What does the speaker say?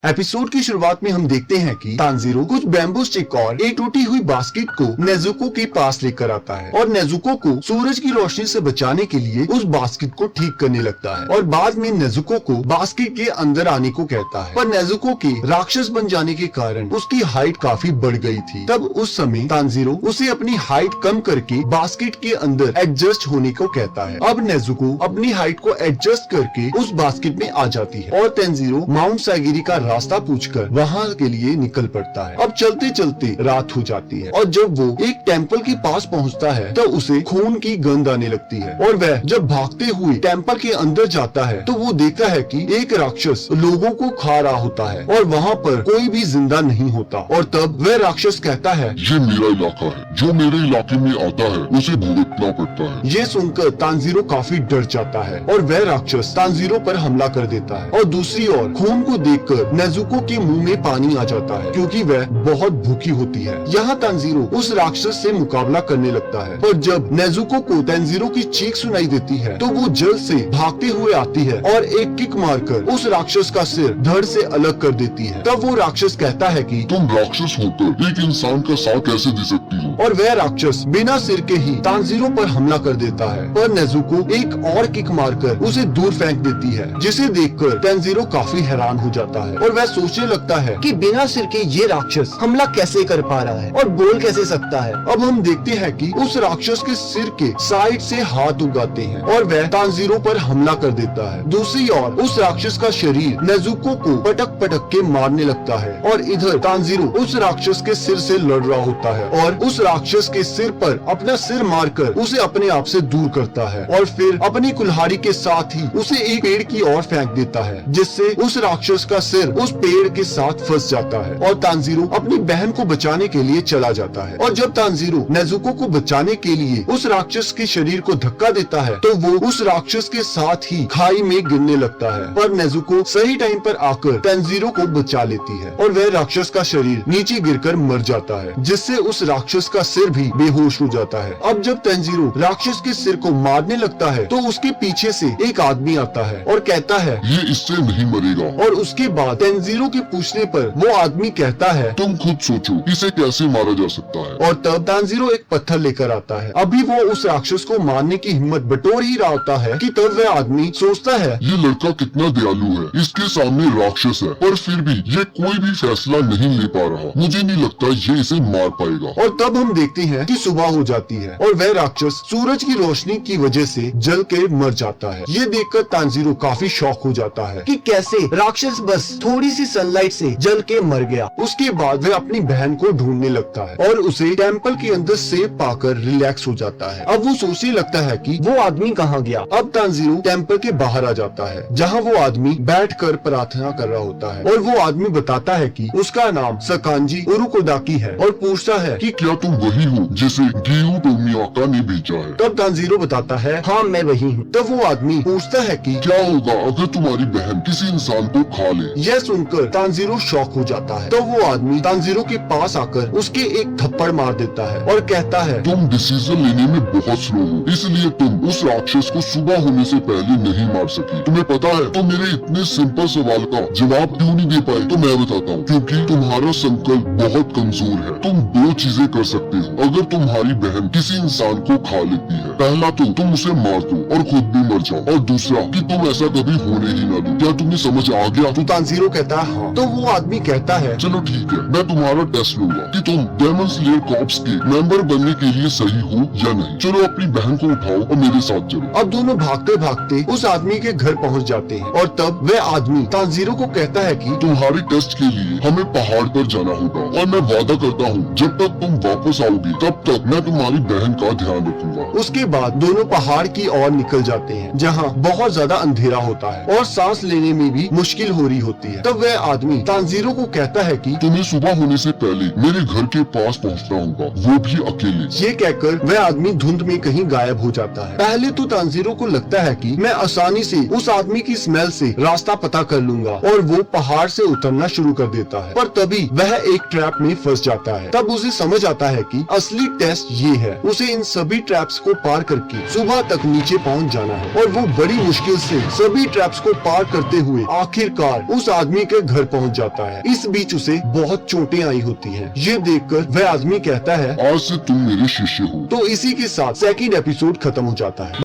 Episode की शुरुआत में हम देखते हैं कि तांजीरो कुछ बैम्बू स्टिक और एक टूटी हुई बास्केट को नेजुको के पास लेकर आता है और नेजुको को सूरज की रोशनी से बचाने के लिए उस बास्केट को ठीक करने लगता है और बाद में नेजुको को बास्केट के अंदर आने को कहता है। पर नेजुको के राक्षस बन जाने के कारण उसकी हाइट काफी बढ़ गई थी। तब उस समय तांजीरो उसे अपनी हाइट कम करके बास्केट के अंदर एडजस्ट होने को कहता है। अब नेजुको अपनी हाइट को एडजस्ट करके उस बास्केट में आ जाती है और तांजीरो माउंट सागिरी का रास्ता पूछकर वहाँ के लिए निकल पड़ता है। अब चलते चलते रात हो जाती है और जब वो एक टेम्पल के पास पहुँचता है तो उसे खून की गंध आने लगती है और वह जब भागते हुए टेम्पल के अंदर जाता है तो वो देखता है कि एक राक्षस लोगों को खा रहा होता है और वहाँ पर कोई भी जिंदा नहीं होता। और तब वह राक्षस कहता है, ये मेरा इलाका है, जो मेरे इलाके में आता है उसे भुगतना पड़ता है। ये सुनकर तांजीरो काफी डर जाता है और वह राक्षस तांजीरो पर हमला कर देता है। और दूसरी ओर खून को देखकर नेजुको के मुंह में पानी आ जाता है क्योंकि वह बहुत भूखी होती है। यहाँ तांजीरो उस राक्षस से मुकाबला करने लगता है पर जब नेजुको को तांजीरो की चीख सुनाई देती है तो वो जल्द से भागते हुए आती है और एक किक मारकर उस राक्षस का सिर धड़ से अलग कर देती है। तब वो राक्षस कहता है कि तुम राक्षस होकर एक इंसान का साथ कैसे दे सकती हो? और वह राक्षस बिना सिर के ही तांजीरो पर हमला कर देता है पर नेजुको एक और किक मारकर उसे दूर फेंक देती है, जिसे देखकर तांजीरो काफी हैरान हो जाता है और वह सोचने लगता है कि बिना सिर के ये राक्षस हमला कैसे कर पा रहा है और बोल कैसे सकता है। अब हम देखते हैं कि उस राक्षस के सिर के साइड से हाथ उगाते हैं और वह तांजीरो पर हमला कर देता है। दूसरी ओर उस राक्षस का शरीर नेजुको को पटक पटक के मारने लगता है और इधर तांजीरो उस राक्षस के सिर से लड़ रहा होता है और उस राक्षस के सिर पर अपना सिर मारकर उसे अपने आप से दूर करता है और फिर अपनी कुल्हाड़ी के साथ ही उसे एक पेड़ की ओर फेंक देता है, जिससे उस राक्षस का सिर उस पेड़ के साथ फंस जाता है और तांजीरो अपनी बहन को बचाने के लिए चला जाता है। और जब तांजीरो नेजुको को बचाने के लिए उस राक्षस के शरीर को धक्का देता है तो वो उस राक्षस के साथ ही खाई में गिरने लगता है पर नेजुको सही टाइम पर आकर तांजीरो को बचा लेती है और वह राक्षस का शरीर नीचे गिरकर मर जाता है, जिससे उस राक्षस का सिर भी बेहोश हो जाता है। अब जब तांजीरो राक्षस के सिर को मारने लगता है तो उसके पीछे से एक आदमी आता है और कहता है, ये इससे नहीं मरेगा। और उसके बाद तांजीरो के पूछने पर वो आदमी कहता है, तुम खुद सोचो इसे कैसे मारा जा सकता है। और तब तांजीरो एक पत्थर लेकर आता है। अभी वो उस राक्षस को मारने की हिम्मत बटोर ही रहा होता है कि तब वह आदमी सोचता है, ये लड़का कितना दयालु है, इसके सामने राक्षस है पर फिर भी ये कोई भी फैसला नहीं ले पा रहा, मुझे नहीं लगता ये इसे मार पाएगा। और तब हम देखते हैं कि सुबह हो जाती है और वह राक्षस सूरज की रोशनी की वजह से जल के मर जाता है। ये देखकर तांजीरो काफी शॉक हो जाता है कि कैसे राक्षस बस थोड़ी सी सनलाइट से जल के मर गया। उसके बाद वह अपनी बहन को ढूंढने लगता है और उसे टेम्पल के अंदर सेफ पाकर रिलैक्स हो जाता है। अब वो सोचने लगता है कि वो आदमी कहाँ गया। अब तांजीरो टेम्पल के बाहर आ जाता है जहाँ वो आदमी बैठकर प्रार्थना कर रहा होता है और वो आदमी बताता है कि उसका नाम सकांजी उरुकोदाकी है और पूछता है कि क्या तुम वही हो जिसे गियू टोमियाका ने भेजा है? तब तांजीरो बताता है, हाँ मैं वही हूँ। तब वो आदमी पूछता है कि क्या होगा अगर तुम्हारी बहन किसी इंसान को खा ले? यह सुनकर तांजीरो शॉक हो जाता है। तब वो आदमी तांजीरो के पास आकर उसके एक थप्पड़ मार देता है और कहता है, तुम डिसीजन लेने में बहुत स्लो हो, इसलिए तुम उस राक्षस को सुबह होने से पहले नहीं मार सकी। तुम्हें पता है तो मेरे इतने सिंपल सवाल का जवाब क्यों नहीं दे पाए? तो मैं बताता हूँ, क्योंकि तुम्हारा संकल्प बहुत कमजोर है। तुम दो चीजें कर सकते हो अगर तुम्हारी बहन किसी इंसान को खा लेती है। पहला तो तुम उसे मार दो और खुद भी मर जाओ और दूसरा कि तुम ऐसा कभी होने ही ना दो। क्या तुम्हें समझ आ गया? तो तांजीरो कहता है हाँ। तो वो आदमी कहता है, चलो ठीक है, मैं तुम्हारा टेस्ट लूंगा कि तुम डेमन स्लेयर कॉर्प्स के मेंबर बनने के लिए सही हो या नहीं। चलो अपनी बहन को उठाओ और मेरे साथ चलो। अब दोनों भागते भागते उस आदमी के घर पहुंच जाते हैं और तब वह आदमी तांजीरो को कहता है कि तुम्हारे टेस्ट के लिए हमें पहाड़ पर जाना होगा और मैं वादा करता हूँ जब तक तुम वापस आओगी तब तक मैं तुम्हारी बहन का ध्यान रखूंगा। उसके बाद दोनों पहाड़ की ओर निकल जाते हैं जहाँ बहुत ज्यादा अंधेरा होता है और सांस लेने में भी मुश्किल हो रही होती है। तब वह आदमी तांजीरो को कहता है कि तुम्हें सुबह होने से पहले मेरे घर के पास पहुँचना होगा, वो भी अकेले। ये कहकर वह आदमी धुंध में कहीं गायब हो जाता है। पहले तो तांजीरो को लगता है कि मैं आसानी से उस आदमी की स्मेल से रास्ता पता कर लूंगा और वो पहाड़ से उतरना शुरू कर देता है, पर तभी वह एक ट्रैप में फंस जाता है। तब उसे समझ आता है कि असली टेस्ट ये है, उसे इन सभी ट्रैप्स को पार करके सुबह तक नीचे पहुंच जाना है और वो बड़ी मुश्किल से सभी ट्रैप्स को पार करते हुए आखिरकार उस आदमी आदमी के घर पहुंच जाता है। इस बीच उसे बहुत चोटें आई होती हैं। ये देखकर वह आदमी कहता है आज से तुम मेरे शिष्य हो। तो इसी के साथ सेकंड एपिसोड खत्म हो जाता है।